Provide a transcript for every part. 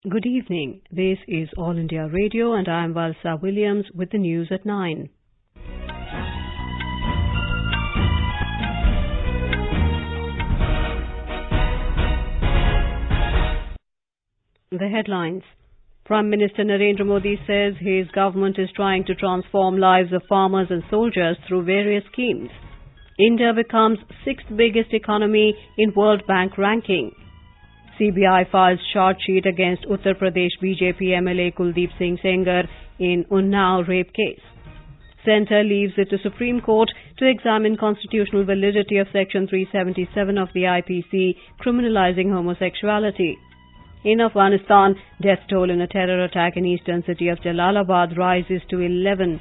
Good evening. This is All India Radio and I am Valsa Williams with the news at 9. The headlines. Prime Minister Narendra Modi says his government is trying to transform lives of farmers and soldiers through various schemes. India becomes sixth biggest economy in World Bank ranking. CBI files charge sheet against Uttar Pradesh BJP MLA Kuldeep Singh Sengar in Unnao rape case. Centre leaves it to Supreme Court to examine constitutional validity of Section 377 of the IPC criminalising homosexuality. In Afghanistan, death toll in a terror attack in eastern city of Jalalabad rises to 11.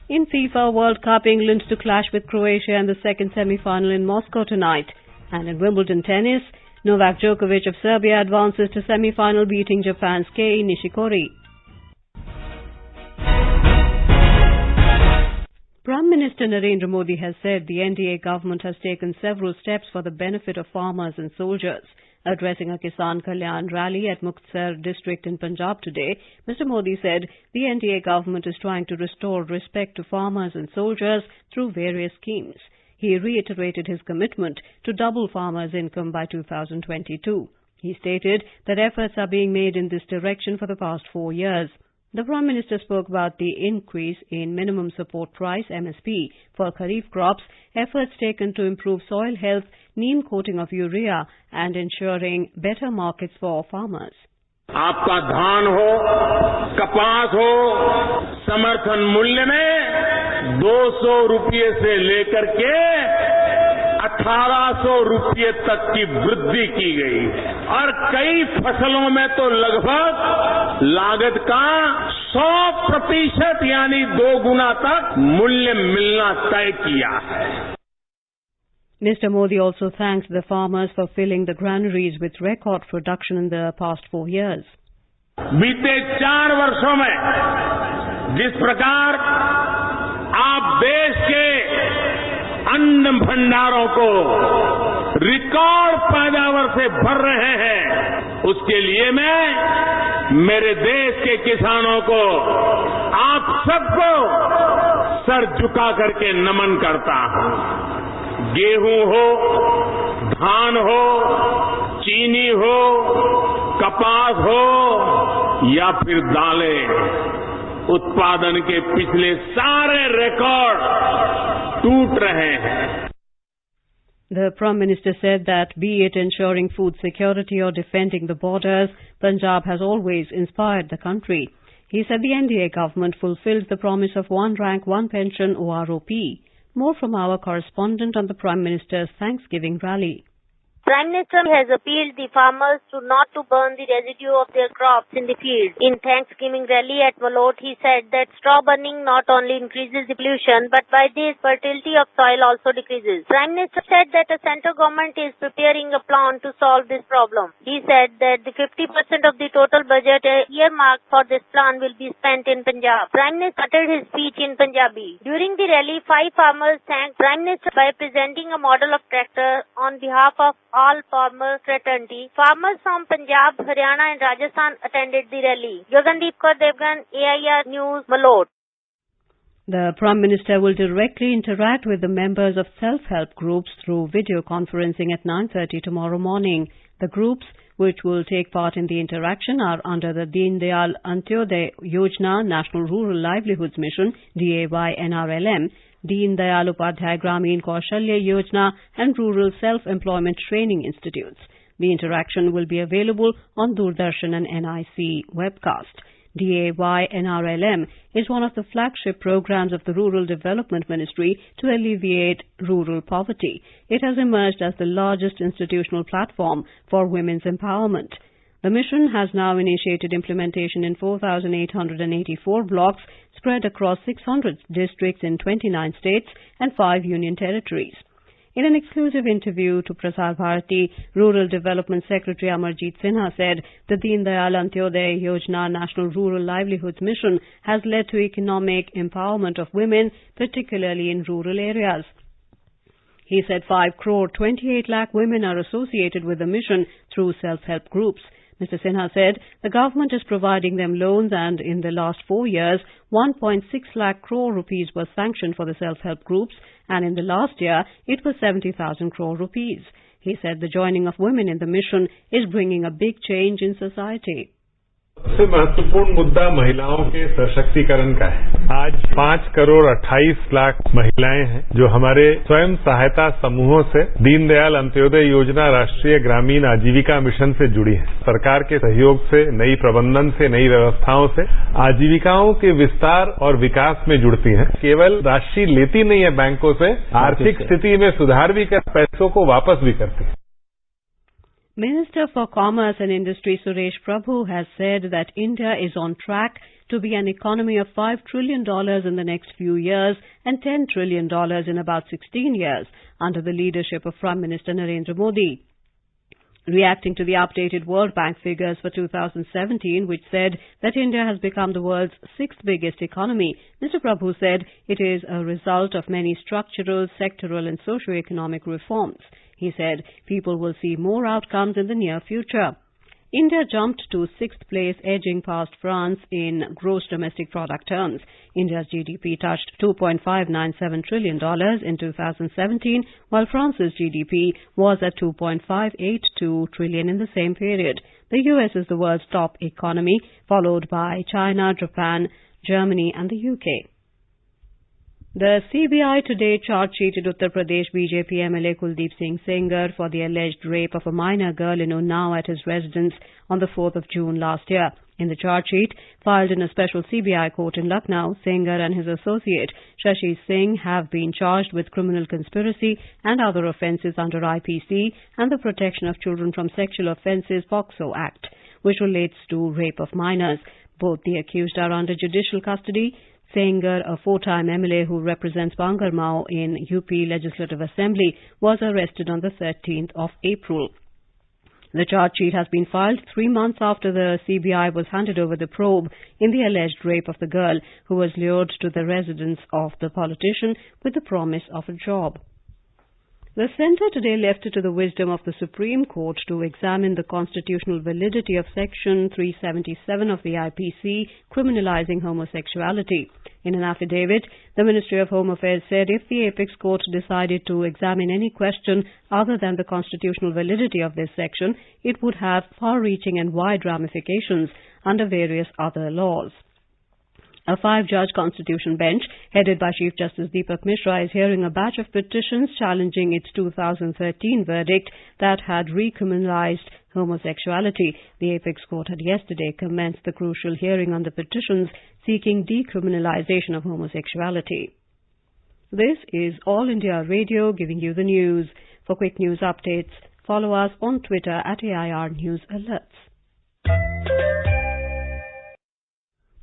In FIFA World Cup, England to clash with Croatia in the second semi-final in Moscow tonight. And in Wimbledon tennis, Novak Djokovic of Serbia advances to semi-final beating Japan's Kei Nishikori. Prime Minister Narendra Modi has said the NDA government has taken several steps for the benefit of farmers and soldiers. Addressing a Kisan Kalyan rally at Muktsar district in Punjab today, Mr. Modi said the NDA government is trying to restore respect to farmers and soldiers through various schemes. He reiterated his commitment to double farmers' income by 2022. He stated that efforts are being made in this direction for the past 4 years. The Prime Minister spoke about the increase in minimum support price MSP for Kharif crops, efforts taken to improve soil health, neem coating of urea and ensuring better markets for farmers. आपका धान हो, कपास हो, समर्थन मूल्य में 200 रुपये से लेकर के 1800 रुपये तक की वृद्धि की गई और कई फसलों में तो लगभग लागत का 100% यानी 2 गुना तक मूल्य मिलना तय किया है. Mr. Modi also thanked the farmers for filling the granaries with record production in the past 4 years. बीते 4 वर्षों में जिस प्रकार आप देश के अन्न भंडारों को रिकॉर्ड पैदावार से भर रहे हैं, उसके लिए मैं मेरे देश के किसानों को, आप सबको सर झुका करके नमन करता हूं. गेहूं हो, धान हो, चीनी हो, कपास हो या फिर दालें, उत्पादन के पिछले सारे रिकॉर्ड टूट रहे हैं. The Prime Minister said that be it ensuring food security or defending the borders, Punjab has always inspired the country. He said the NDA government fulfilled the promise of one rank, one pension OROP. More from our correspondent on the Prime Minister's Thanksgiving rally. Prime Minister has appealed the farmers to not to burn the residue of their crops in the field. In Thanksgiving rally at Malot, he said that straw burning not only increases the pollution, but by this fertility of soil also decreases. Prime Minister said that the central government is preparing a plan to solve this problem. He said that the 50% of the total budget earmarked for this plan will be spent in Punjab. Prime Minister uttered his speech in Punjabi. During the rally, 5 farmers thanked Prime Minister by presenting a model of tractor on behalf of all farmer fraternity. Farmers from Punjab, Haryana and Rajasthan attended the rally. Gagandeep Kaur Devgan, AIR News, Malot. The Prime Minister will directly interact with the members of self-help groups through video conferencing at 9:30 tomorrow morning. The groups which will take part in the interaction are under the Deen Dayal Antyodaya Yojana National Rural Livelihoods Mission DAY NRLM, Deen Dayal Upadhyay Gramin Kaushalya Yojana and Rural Self-Employment Training Institutes. The interaction will be available on Doordarshan and NIC webcast. DAY NRLM is one of the flagship programs of the Rural Development Ministry to alleviate rural poverty. It has emerged as the largest institutional platform for women's empowerment. The mission has now initiated implementation in 4,884 blocks spread across 600 districts in 29 states and 5 union territories. In an exclusive interview to Prasar Bharati, Rural Development Secretary Amarjeet Sinha said the Deen Dayal Antyodaya Yojana National Rural Livelihoods Mission has led to economic empowerment of women, particularly in rural areas. He said 5 crore 28 lakh women are associated with the mission through self-help groups. Mr. Sinha said the government is providing them loans, and in the last 4 years, 1.6 lakh crore rupees was sanctioned for the self-help groups, and in the last year, it was 70,000 crore rupees. He said the joining of women in the mission is bringing a big change in society. सबसे महत्वपूर्ण मुद्दा महिलाओं के सशक्तिकरण का है। आज 5 करोड़ 28 लाख महिलाएं हैं जो हमारे स्वयं सहायता समूहों से दीनदयाल अंत्योदय योजना राष्ट्रीय ग्रामीण आजीविका मिशन से जुड़ी हैं। सरकार के सहयोग से, नई प्रबंधन से, नई व्यवस्थाओं से आजीविकाओं के विस्तार और विकास में जुड़ती हैं। केवल राशि लेती नहीं है बैंकों से, आर्थिक स्थिति में सुधार भी कर पैसों को वापस भी करती है। Minister for Commerce and Industry Suresh Prabhu has said that India is on track to be an economy of $5 trillion in the next few years and $10 trillion in about 16 years under the leadership of Prime Minister Narendra Modi. Reacting to the updated World Bank figures for 2017, which said that India has become the world's 6th biggest economy, Mr. Prabhu said it is a result of many structural, sectoral and socio-economic reforms. He said people will see more outcomes in the near future. India jumped to 6th place, edging past France in gross domestic product terms. India's GDP touched $2.597 trillion in 2017, while France's GDP was at $2.582 trillion in the same period. The US is the world's top economy, followed by China, Japan, Germany and the UK. The CBI today charge-sheeted Uttar Pradesh BJP MLA Kuldeep Singh Sengar for the alleged rape of a minor girl in Unnao at his residence on the 4th of June last year. In the charge sheet, filed in a special CBI court in Lucknow, Sengar and his associate Shashi Singh have been charged with criminal conspiracy and other offences under IPC and the Protection of Children from Sexual Offences POCSO Act, which relates to rape of minors. Both the accused are under judicial custody. Sengar, a 4-time MLA who represents Bangarmao in UP Legislative Assembly, was arrested on the 13th of April. The charge sheet has been filed 3 months after the CBI was handed over the probe in the alleged rape of the girl who was lured to the residence of the politician with the promise of a job. The Centre today left it to the wisdom of the Supreme Court to examine the constitutional validity of Section 377 of the IPC criminalizing homosexuality. In an affidavit, the Ministry of Home Affairs said if the Apex Court decided to examine any question other than the constitutional validity of this section, it would have far-reaching and wide ramifications under various other laws. A 5-judge constitution bench, headed by Chief Justice Deepak Mishra, is hearing a batch of petitions challenging its 2013 verdict that had recriminalized homosexuality. The Apex Court had yesterday commenced the crucial hearing on the petitions seeking decriminalization of homosexuality. This is All India Radio giving you the news. For quick news updates, follow us on Twitter at AIR News Alerts.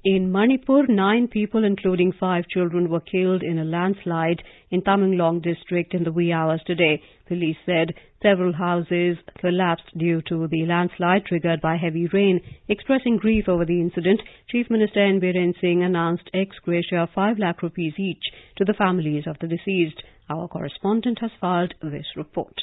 In Manipur, 9 people, including 5 children, were killed in a landslide in Tamenglong district in the wee hours today. Police said several houses collapsed due to the landslide triggered by heavy rain. Expressing grief over the incident, Chief Minister N. Biren Singh announced ex gratia 5 lakh rupees each to the families of the deceased. Our correspondent has filed this report.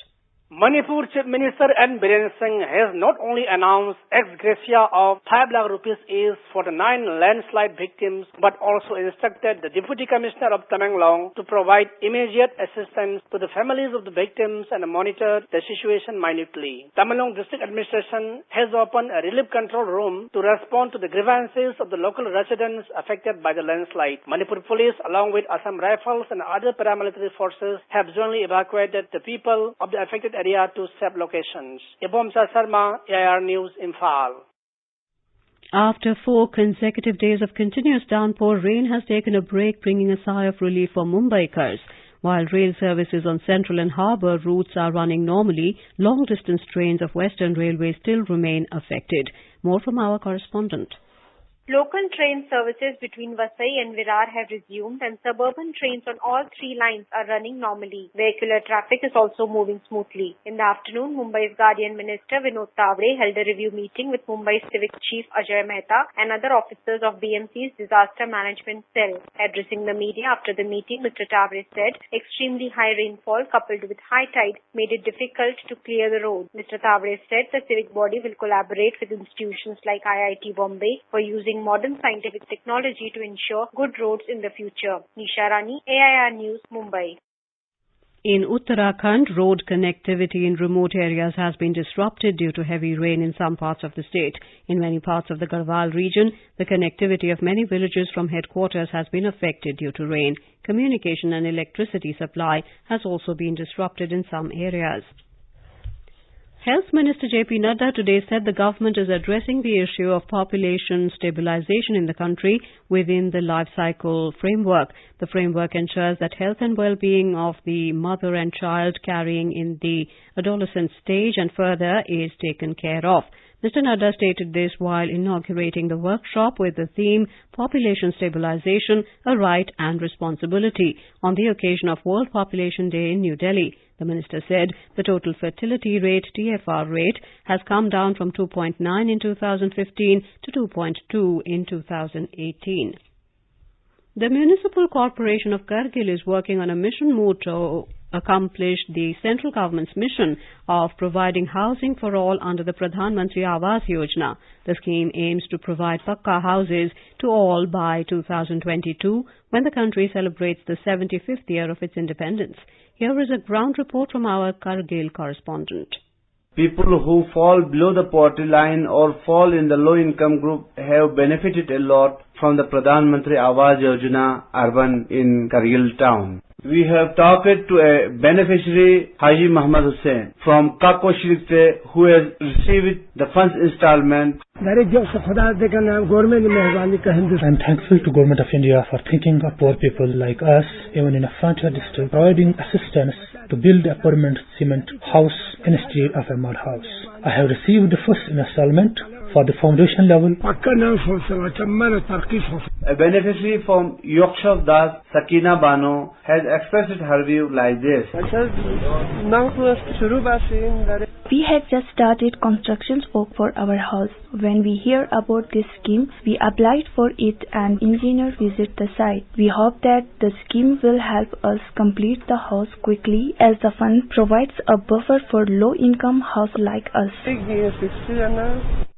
Manipur Chief Minister N. Biren Singh has not only announced ex gratia of 5 lakh rupees each for the 9 landslide victims, but also instructed the Deputy Commissioner of Tamenglong to provide immediate assistance to the families of the victims and monitor the situation minutely. Tamenglong District Administration has opened a relief control room to respond to the grievances of the local residents affected by the landslide. Manipur Police, along with Assam Rifles and other paramilitary forces, have jointly evacuated the people of the affected area to safe locations. Ibomsa Sharma, AIR News, Imphal. After 4 consecutive days of continuous downpour, rain has taken a break, bringing a sigh of relief for Mumbaikars. While rail services on central and harbour routes are running normally, long-distance trains of Western Railway still remain affected. More from our correspondent. Local train services between Vasai and Virar have resumed and suburban trains on all three lines are running normally. Vehicular traffic is also moving smoothly. In the afternoon, Mumbai's Guardian Minister Vinod Tavre held a review meeting with Mumbai Civic Chief Ajay Mehta and other officers of BMC's Disaster Management Cell. Addressing the media after the meeting, Mr. Tavre said extremely high rainfall coupled with high tide made it difficult to clear the road. Mr. Tavre said the civic body will collaborate with institutions like IIT Bombay for using modern scientific technology to ensure good roads in the future. Nisha Rani, AIR News, Mumbai. In Uttarakhand, road connectivity in remote areas has been disrupted due to heavy rain in some parts of the state. In many parts of the Garhwal region, the connectivity of many villages from headquarters has been affected due to rain. Communication and electricity supply has also been disrupted in some areas. Health Minister J.P. Nadda today said the government is addressing the issue of population stabilization in the country within the life cycle framework. The framework ensures that health and well-being of the mother and child carrying in the adolescent stage and further is taken care of. Mr. Nadda stated this while inaugurating the workshop with the theme Population Stabilization, a Right and Responsibility on the occasion of World Population Day in New Delhi. The minister said the total fertility rate, TFR rate, has come down from 2.9 in 2015 to 2.2 in 2018. The Municipal Corporation of Kargil is working on a mission move to accomplish the central government's mission of providing housing for all under the Pradhan Mantri Awas Yojana. The scheme aims to provide Pakka houses to all by 2022 when the country celebrates the 75th year of its independence. Here is a ground report from our Kargil correspondent. People who fall below the poverty line or fall in the low-income group have benefited a lot from the Pradhan Mantri Awas Yojana urban in Kargil town. We have talked to a beneficiary, Haji Muhammad Hussain, from Kakko Shirikte, who has received the funds installment. I'm thankful to Government of India for thinking of poor people like us, even in a frontier district, providing assistance to build a permanent cement house instead of a mud house. I have received the first installment for the foundation level. A beneficiary from Yorkshire Das, Sakina Bano, has expressed her view like this. We have just started construction work for our house. When we hear about this scheme, we applied for it and engineer visited the site. We hope that the scheme will help us complete the house quickly as the fund provides a buffer for low-income house like us.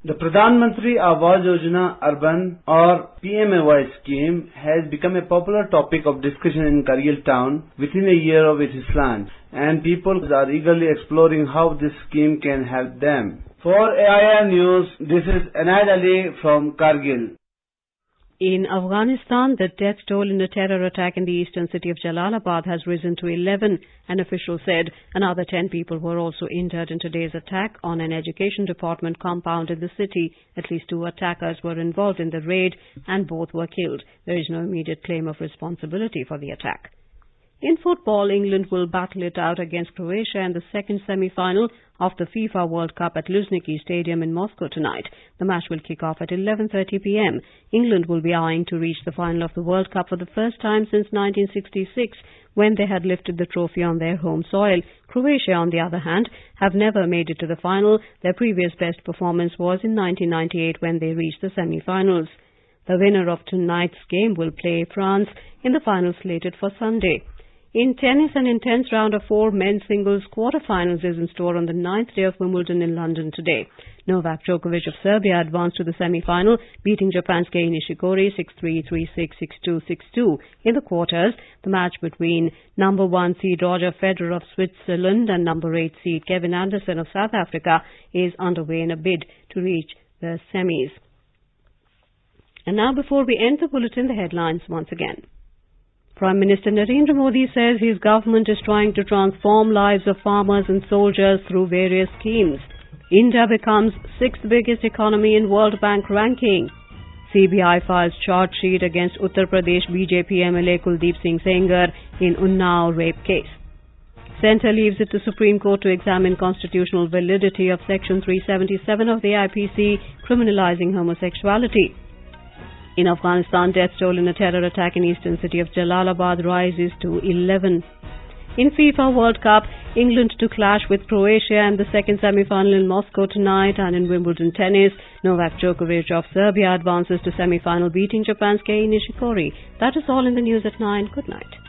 The Pradhan Mantri Awas Yojana Urban or PMAY scheme has become a popular topic of discussion in Kargil town within a year of its launch, and people are eagerly exploring how this scheme can help them. For AIR News, this is Anad Ali from Kargil. In Afghanistan, the death toll in a terror attack in the eastern city of Jalalabad has risen to 11. An official said another 10 people were also injured in today's attack on an education department compound in the city. At least 2 attackers were involved in the raid and both were killed. There is no immediate claim of responsibility for the attack. In football, England will battle it out against Croatia in the second semi-final of the FIFA World Cup at Luzhniki Stadium in Moscow tonight. The match will kick off at 11:30 p.m. England will be eyeing to reach the final of the World Cup for the first time since 1966, when they had lifted the trophy on their home soil. Croatia, on the other hand, have never made it to the final. Their previous best performance was in 1998 when they reached the semi-finals. The winner of tonight's game will play France in the final slated for Sunday. In tennis, an intense round of 4 men's singles quarterfinals is in store on the 9th day of Wimbledon in London today. Novak Djokovic of Serbia advanced to the semi-final, beating Japan's Kei Nishikori 6-3, 3-6, 6-2, 6-2 in the quarters. The match between number 1 seed Roger Federer of Switzerland and number 8 seed Kevin Anderson of South Africa is underway in a bid to reach the semis. And now, before we end the bulletin, the headlines once again. Prime Minister Narendra Modi says his government is trying to transform lives of farmers and soldiers through various schemes. India becomes 6th biggest economy in World Bank ranking. CBI files charge sheet against Uttar Pradesh BJP MLA Kuldeep Singh Sengar in Unnao rape case. Centre leaves it to Supreme Court to examine constitutional validity of Section 377 of the IPC criminalizing homosexuality. In Afghanistan, death toll in a terror attack in eastern city of Jalalabad rises to 11. In FIFA World Cup, England to clash with Croatia in the second semi-final in Moscow tonight, and in Wimbledon tennis, Novak Djokovic of Serbia advances to semi-final beating Japan's Kei Nishikori. That is all in the news at 9. Good night.